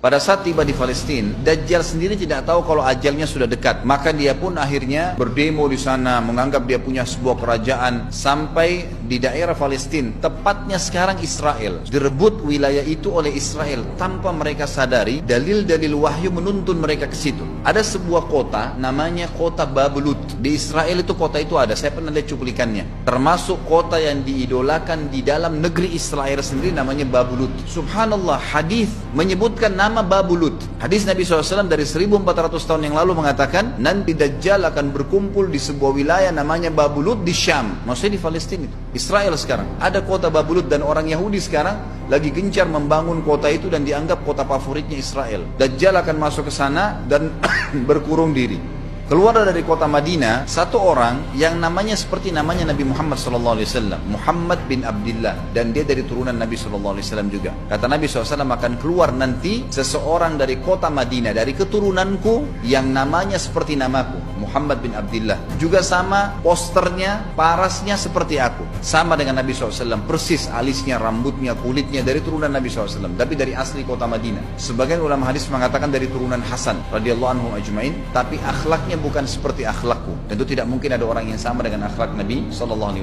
Pada saat tiba di Palestina, Dajjal sendiri tidak tahu kalau ajalnya sudah dekat. Maka dia pun akhirnya berdemo di sana, menganggap dia punya sebuah kerajaan sampai di daerah Palestina, tepatnya sekarang Israel. Direbut wilayah itu oleh Israel tanpa mereka sadari. Dalil-dalil wahyu menuntun mereka ke situ. Ada sebuah kota namanya kota Babulut. Di Israel itu kota itu ada. Saya pernah lihat cuplikannya. Termasuk kota yang diidolakan di dalam negeri Israel sendiri namanya Babulut. Subhanallah, hadis menyebutkan nama Babulut. Hadis Nabi SAW dari 1400 tahun yang lalu mengatakan nanti Dajjal akan berkumpul di sebuah wilayah namanya Babulut di Syam. Maksudnya di Palestina itu. Israel sekarang. Ada kota Babulut dan orang Yahudi sekarang lagi gencar membangun kota itu dan dianggap kota favoritnya Israel. Dajjal akan masuk ke sana dan berkurung diri. Keluar dari kota Madinah satu orang yang namanya seperti namanya Nabi Muhammad SAW, Muhammad bin Abdullah, dan dia dari turunan Nabi SAW juga. Kata Nabi SAW, akan keluar nanti seseorang dari kota Madinah, dari keturunanku yang namanya seperti namaku, Muhammad bin Abdullah. Juga sama posternya, parasnya seperti aku, sama dengan Nabi SAW, persis alisnya, rambutnya, kulitnya dari turunan Nabi SAW, tapi dari asli kota Madinah. Sebagian ulama hadis mengatakan dari turunan Hasan radhiyallahu anhu ajmain, tapi akhlaknya bukan seperti akhlakku. Tentu tidak mungkin ada orang yang sama dengan akhlak Nabi SAW.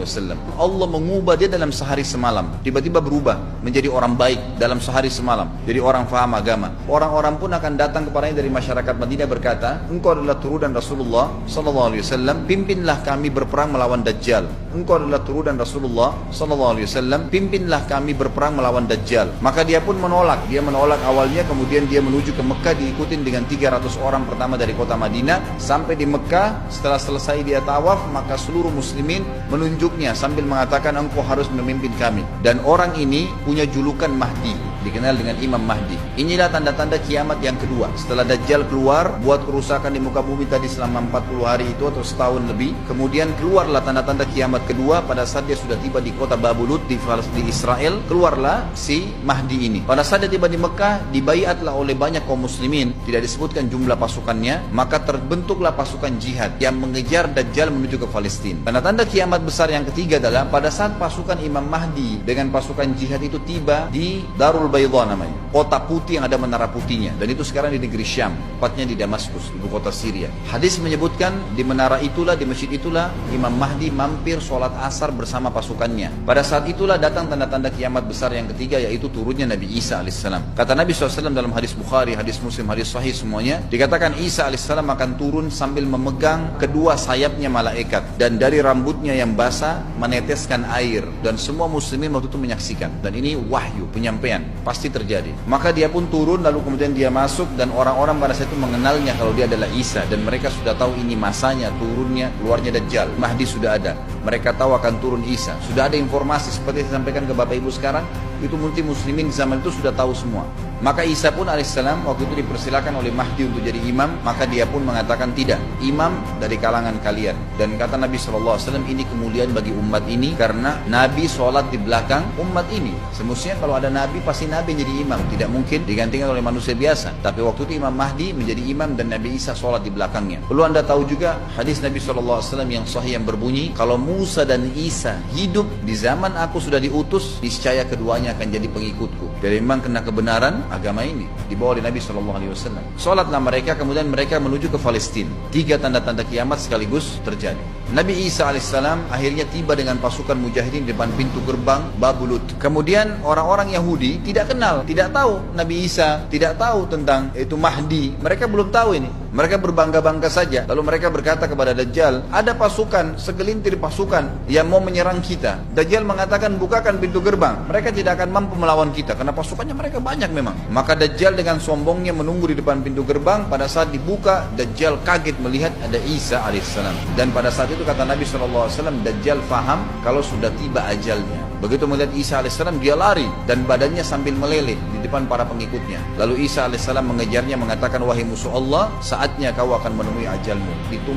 Allah mengubah dia dalam sehari semalam. Tiba-tiba berubah menjadi orang baik dalam sehari semalam. Jadi orang faham agama. Orang-orang pun akan datang kepadanya dari masyarakat Madinah berkata, engkau adalah turunan Rasulullah SAW, pimpinlah kami berperang melawan Dajjal. Engkau adalah turunan Rasulullah SAW, pimpinlah kami berperang melawan Dajjal. Maka dia pun menolak. Dia menolak awalnya, kemudian dia menuju ke Mekah diikutin dengan 300 orang pertama dari kota Madinah. Sampai di Mekah, setelah selesai dia tawaf, maka seluruh muslimin menunjuknya sambil mengatakan engkau harus memimpin kami. Dan orang ini punya julukan Mahdi, dikenal dengan Imam Mahdi. Inilah tanda-tanda kiamat yang kedua. Setelah Dajjal keluar, buat kerusakan di muka bumi tadi selama 40 hari itu atau setahun lebih. Kemudian keluarlah tanda-tanda kiamat kedua pada saat dia sudah tiba di kota Babulut di Israel. Keluarlah si Mahdi ini. Pada saat dia tiba di Mekah, dibaiatlah oleh banyak kaum muslimin. Tidak disebutkan jumlah pasukannya, maka terbentuklah pasukan jihad yang mengejar Dajjal menuju ke Palestina. Tanda-tanda kiamat besar yang ketiga adalah pada saat pasukan Imam Mahdi dengan pasukan jihad itu tiba di Darul Baydha namanya, kota putih yang ada menara putihnya, dan itu sekarang di negeri Syam, tepatnya di Damaskus, ibu kota Syria. Hadis menyebutkan di menara itulah, di masjid itulah Imam Mahdi mampir sholat asar bersama pasukannya. Pada saat itulah datang tanda-tanda kiamat besar yang ketiga, yaitu turunnya Nabi Isa alaihissalam. Kata Nabi SAW dalam hadis Bukhari, hadis Muslim, hadis Sahih semuanya, dikatakan Isa alaihissalam akan turun sambil memegang kedua sayapnya malaikat, dan dari rambutnya yang basah meneteskan air, dan semua muslimin waktu itu menyaksikan. Dan ini wahyu, penyampaian, pasti terjadi. Maka dia pun turun, lalu kemudian dia masuk, dan orang-orang pada saat itu mengenalnya kalau dia adalah Isa, dan mereka sudah tahu ini masanya turunnya, keluarnya Dajjal. Mahdi sudah ada, mereka tahu akan turun Isa. Sudah ada informasi seperti saya sampaikan ke Bapak Ibu sekarang, itu multi muslimin zaman itu sudah tahu semua. Maka Isa pun alaihissalam waktu itu dipersilakan oleh Mahdi untuk jadi imam, maka dia pun mengatakan tidak, imam dari kalangan kalian. Dan kata Nabi SAW, ini kemuliaan bagi umat ini karena Nabi sholat di belakang umat ini. Semestinya kalau ada Nabi, pasti Nabi jadi imam, tidak mungkin digantikan oleh manusia biasa. Tapi waktu itu Imam Mahdi menjadi imam dan Nabi Isa sholat di belakangnya. Perlu anda tahu juga hadis Nabi SAW yang sahih yang berbunyi, kalau Musa dan Isa hidup di zaman aku sudah diutus, niscaya keduanya akan jadi pengikutku. Jadi memang kena kebenaran agama ini dibawa oleh Nabi SAW. Sholatlah mereka, kemudian mereka menuju ke Palestina. 3 tanda-tanda kiamat sekaligus terjadi. Nabi Isa alaihissalam akhirnya tiba dengan pasukan mujahidin di depan pintu gerbang Babulut. Kemudian orang-orang Yahudi tidak kenal, tidak tahu Nabi Isa, tidak tahu tentang itu Mahdi. Mereka belum tahu ini. Mereka berbangga-bangga saja. Lalu mereka berkata kepada Dajjal, ada pasukan, segelintir pasukan yang mau menyerang kita. Dajjal mengatakan, bukakan pintu gerbang. Mereka tidak akan mampu melawan kita karena pasukannya mereka banyak memang. Maka Dajjal dengan sombongnya menunggu di depan pintu gerbang. Pada saat dibuka, Dajjal kaget melihat ada Isa alaihissalam. Dan pada saat itu kata Nabi SAW, Dajjal faham kalau sudah tiba ajalnya. Begitu melihat Isa alaihissalam, dia lari dan badannya sambil meleleh di depan para pengikutnya. Lalu Isa alaihissalam mengejarnya, mengatakan, wahai musuh Allah, saatnya kau akan menemui ajalmu.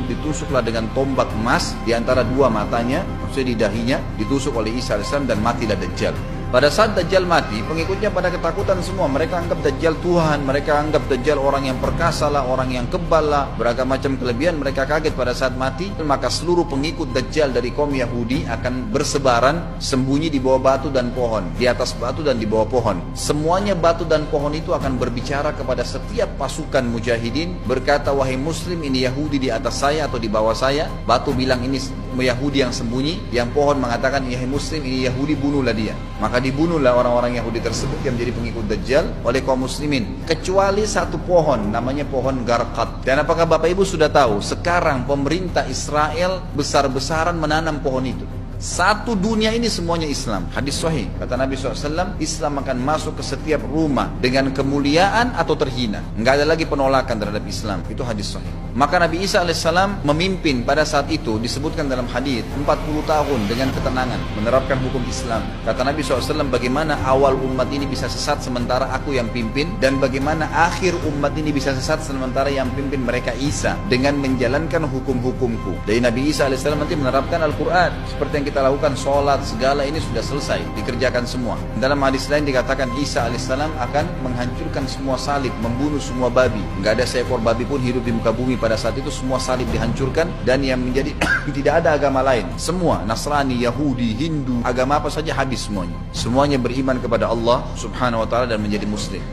Ditusuklah dengan tombak emas di antara dua matanya, maksudnya di dahinya, ditusuk oleh Isa alaihissalam dan matilah Dajjal. Pada saat Dajjal mati, pengikutnya pada ketakutan semua. Mereka anggap Dajjal Tuhan, mereka anggap Dajjal orang yang perkasa lah, orang yang kebal lah, beragam macam kelebihan. Mereka kaget pada saat mati. Maka seluruh pengikut Dajjal dari kaum Yahudi akan bersebaran sembunyi di bawah batu dan pohon, di atas batu dan di bawah pohon. Semuanya batu dan pohon itu akan berbicara kepada setiap pasukan mujahidin, berkata, wahai muslim, ini Yahudi di atas saya atau di bawah saya. Batu bilang ini Yahudi yang sembunyi, yang pohon mengatakan, wahai muslim, ini Yahudi, bunuhlah dia. Maka dibunuhlah orang-orang Yahudi tersebut yang menjadi pengikut Dajjal oleh kaum muslimin, kecuali satu pohon, namanya pohon Garqad. Dan apakah Bapak Ibu sudah tahu, sekarang pemerintah Israel besar-besaran menanam pohon itu. Satu dunia ini semuanya Islam. Hadis sahih, kata Nabi SAW, Islam akan masuk ke setiap rumah dengan kemuliaan atau terhina. Enggak ada lagi penolakan terhadap Islam. Itu hadis sahih. Maka Nabi Isa AS memimpin pada saat itu, disebutkan dalam hadis, 40 tahun dengan ketenangan menerapkan hukum Islam. Kata Nabi SAW, bagaimana awal umat ini bisa sesat sementara aku yang pimpin, dan bagaimana akhir umat ini bisa sesat sementara yang pimpin mereka Isa, dengan menjalankan hukum-hukumku. Dari Nabi Isa AS nanti menerapkan Al-Quran seperti yang kita lakukan, sholat, segala ini sudah selesai, dikerjakan semua. Dalam hadis lain dikatakan Isa alaihissalam akan menghancurkan semua salib, membunuh semua babi. Nggak ada seekor babi pun hidup di muka bumi pada saat itu, semua salib dihancurkan, dan yang menjadi tidak ada agama lain. Semua, Nasrani, Yahudi, Hindu, agama apa saja habis semuanya. Semuanya beriman kepada Allah subhanahu wa ta'ala dan menjadi muslim.